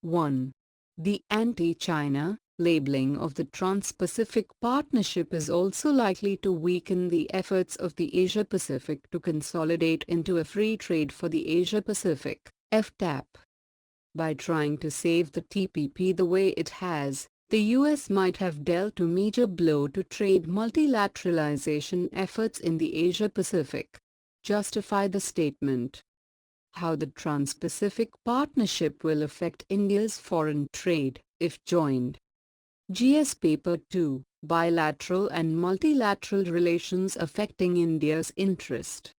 1. The anti-China labeling of the Trans-Pacific Partnership is also likely to weaken the efforts of the Asia-Pacific to consolidate into a free trade for the Asia-Pacific (FTAP). By trying to save the TPP the way it has, the US might have dealt a major blow to trade multilateralization efforts in the Asia-Pacific. Justify the statement. How the Trans-Pacific Partnership will affect India's foreign trade, if joined. GS Paper 2, Bilateral and Multilateral Relations Affecting India's Interest.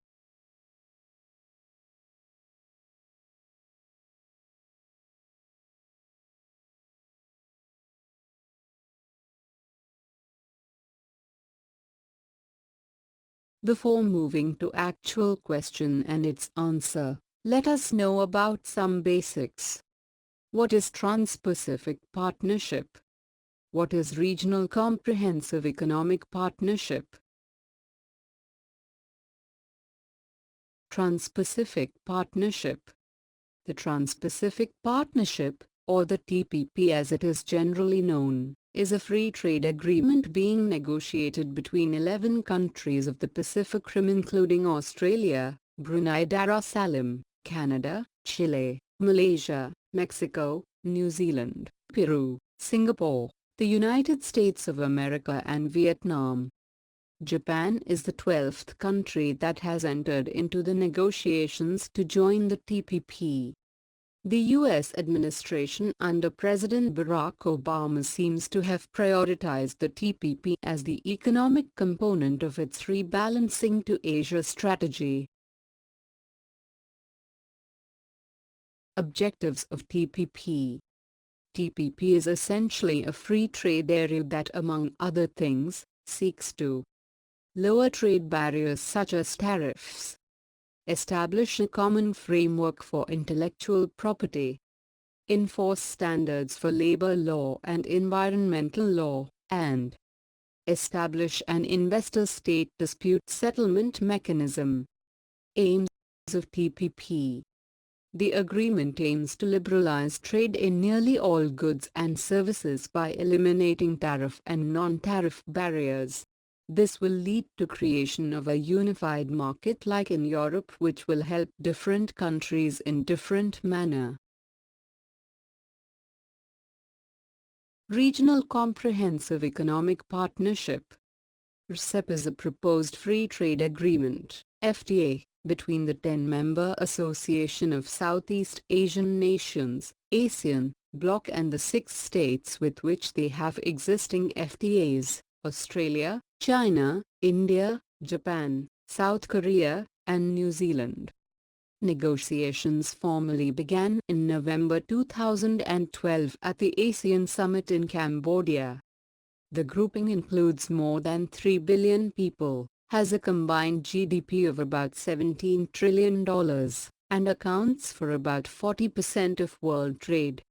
Before moving to actual question and its answer, let us know about some basics. What is Trans-Pacific Partnership? What is Regional Comprehensive Economic Partnership? Trans-Pacific Partnership. The Trans-Pacific Partnership, or the TPP as it is generally known, is a free trade agreement being negotiated between 11 countries of the Pacific Rim including Australia, Brunei Darussalam, Canada, Chile, Malaysia, Mexico, New Zealand, Peru, Singapore, the United States of America and Vietnam. Japan is the 12th country that has entered into the negotiations to join the TPP. The U.S. administration under President Barack Obama seems to have prioritized the TPP as the economic component of its rebalancing to Asia strategy. Objectives of TPP. TPP is essentially a free trade area that, among other things, seeks to lower trade barriers such as tariffs, establish a common framework for intellectual property, enforce standards for labor law and environmental law, and establish an investor-state dispute settlement mechanism. Aims of TPP. The agreement aims to liberalize trade in nearly all goods and services by eliminating tariff and non-tariff barriers. This will lead to creation of a unified market like in Europe, which will help different countries in different manner. Regional Comprehensive Economic Partnership. RCEP is a proposed free trade agreement, FTA, between the 10-member Association of Southeast Asian Nations, ASEAN, bloc and the 6 states with which they have existing FTAs, Australia, China, India, Japan, South Korea, and New Zealand. Negotiations formally began in November 2012 at the ASEAN Summit in Cambodia. The grouping includes more than 3 billion people, has a combined GDP of about $17 trillion, and accounts for about 40% of world trade.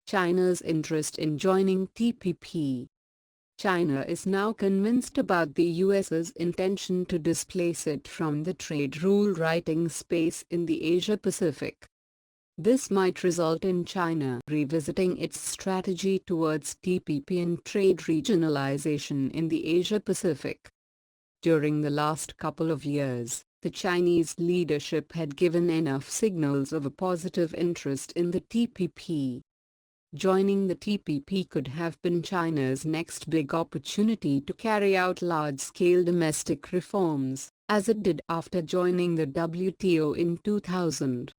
China's interest in joining TPP. China is now convinced about the US's intention to displace it from the trade rule-writing space in the Asia-Pacific. This might result in China revisiting its strategy towards TPP and trade regionalization in the Asia-Pacific. During the last couple of years, the Chinese leadership had given enough signals of a positive interest in the TPP. Joining the TPP could have been China's next big opportunity to carry out large-scale domestic reforms, as it did after joining the WTO in 2000.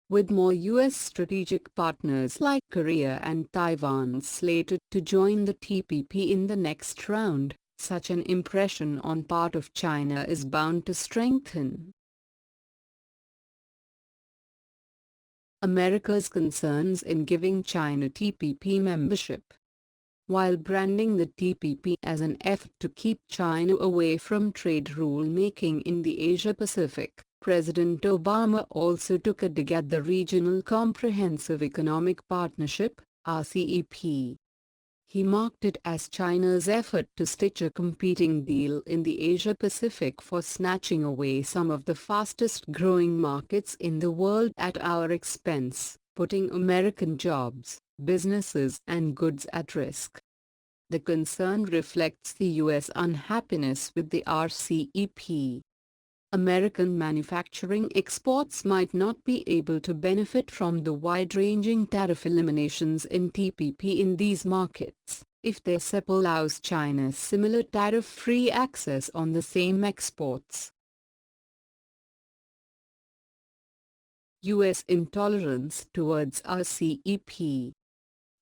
With more U.S. strategic partners like Korea and Taiwan slated to join the TPP in the next round, such an impression on part of China is bound to strengthen. America's concerns in giving China TPP membership. While branding the TPP as an effort to keep China away from trade rule-making in the Asia-Pacific, President Obama also took a dig at the Regional Comprehensive Economic Partnership, RCEP. He marked it as China's effort to stitch a competing deal in the Asia-Pacific for snatching away some of the fastest-growing markets in the world at our expense, putting American jobs, businesses and goods at risk. The concern reflects the U.S. unhappiness with the RCEP. American manufacturing exports might not be able to benefit from the wide-ranging tariff eliminations in TPP in these markets, if the CEP allows China similar tariff-free access on the same exports. U.S. intolerance towards RCEP.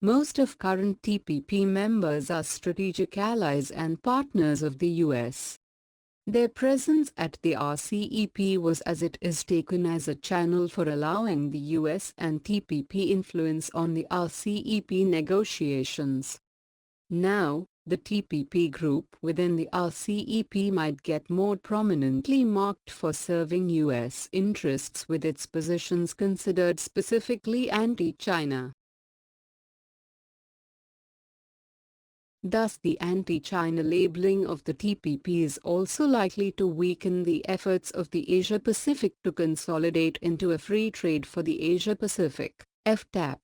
Most of current TPP members are strategic allies and partners of the U.S. Their presence at the RCEP was as it is taken as a channel for allowing the U.S. and TPP influence on the RCEP negotiations. Now, the TPP group within the RCEP might get more prominently marked for serving U.S. interests with its positions considered specifically anti-China. Thus the anti-China labeling of the TPP is also likely to weaken the efforts of the Asia-Pacific to consolidate into a free trade for the Asia-Pacific, FTAP.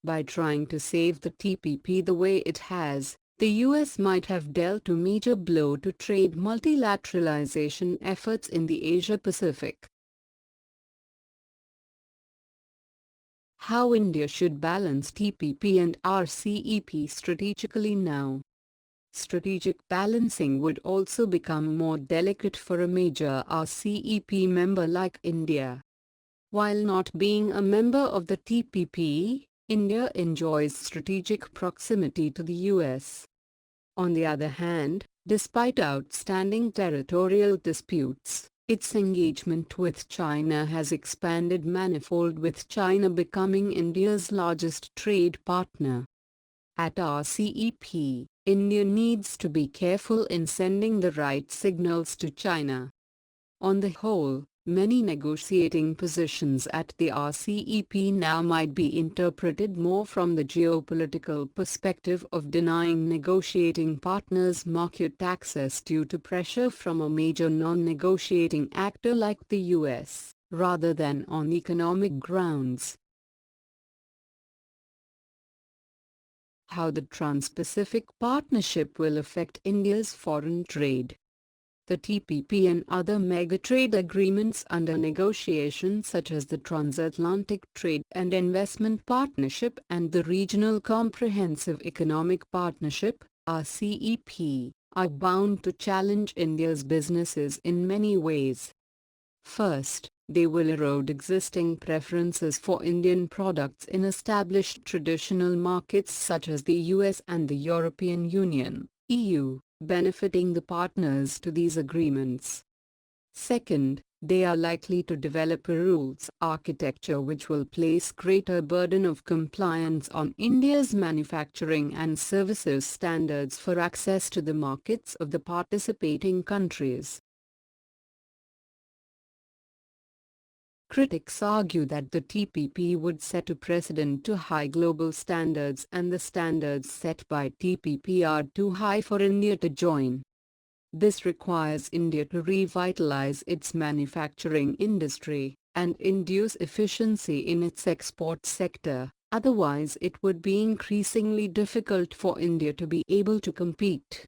By trying to save the TPP the way it has, the U.S. might have dealt a major blow to trade multilateralization efforts in the Asia-Pacific. How India should balance TPP and RCEP strategically now. Strategic balancing would also become more delicate for a major RCEP member like India. While not being a member of the TPP, India enjoys strategic proximity to the US. On the other hand, despite outstanding territorial disputes, its engagement with China has expanded manifold, with China becoming India's largest trade partner. At RCEP, India needs to be careful in sending the right signals to China. On the whole, many negotiating positions at the RCEP now might be interpreted more from the geopolitical perspective of denying negotiating partners market access due to pressure from a major non-negotiating actor like the US, rather than on economic grounds. How the Trans-Pacific Partnership will affect India's foreign trade. The TPP and other mega-trade agreements under negotiation, such as the Transatlantic Trade and Investment Partnership and the Regional Comprehensive Economic Partnership, RCEP, are bound to challenge India's businesses in many ways. First, they will erode existing preferences for Indian products in established traditional markets such as the US and the European Union, EU, benefiting the partners to these agreements. Second, they are likely to develop a rules architecture which will place greater burden of compliance on India's manufacturing and services standards for access to the markets of the participating countries. Critics argue that the TPP would set a precedent to high global standards, and the standards set by TPP are too high for India to join. This requires India to revitalize its manufacturing industry and induce efficiency in its export sector, otherwise it would be increasingly difficult for India to be able to compete.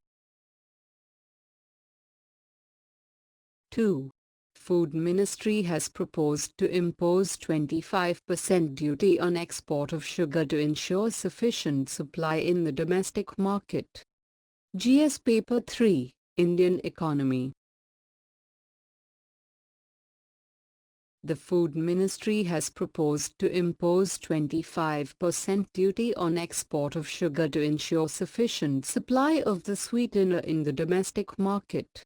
2. Food Ministry has proposed to impose 25% duty on export of sugar to ensure sufficient supply in the domestic market. GS Paper 3, Indian Economy. The Food Ministry has proposed to impose 25% duty on export of sugar to ensure sufficient supply of the sweetener in the domestic market.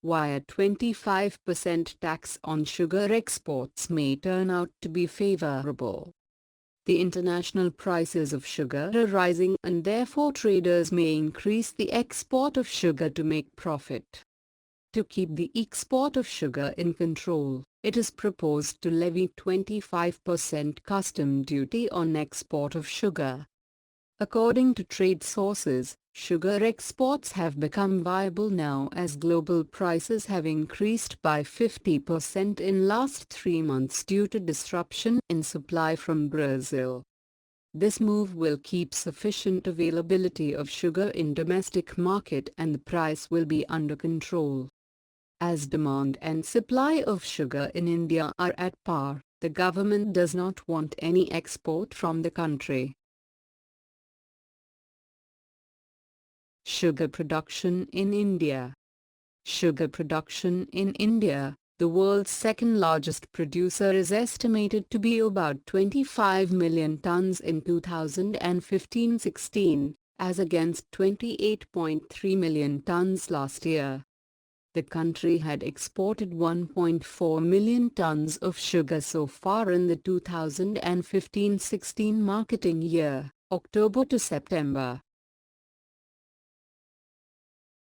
While a 25% tax on sugar exports may turn out to be favorable, the international prices of sugar are rising, and therefore traders may increase the export of sugar to make profit. To keep the export of sugar in control, it is proposed to levy 25% custom duty on export of sugar. According to trade sources, sugar exports have become viable now as global prices have increased by 50% in last 3 months due to disruption in supply from Brazil. This move will keep sufficient availability of sugar in domestic market and the price will be under control. As demand and supply of sugar in India are at par, the government does not want any export from the country. Sugar production in India. Sugar production in India, the world's second largest producer, is estimated to be about 25 million tons in 2015-16, as against 28.3 million tons last year. The country had exported 1.4 million tons of sugar so far in the 2015-16 marketing year, October to September.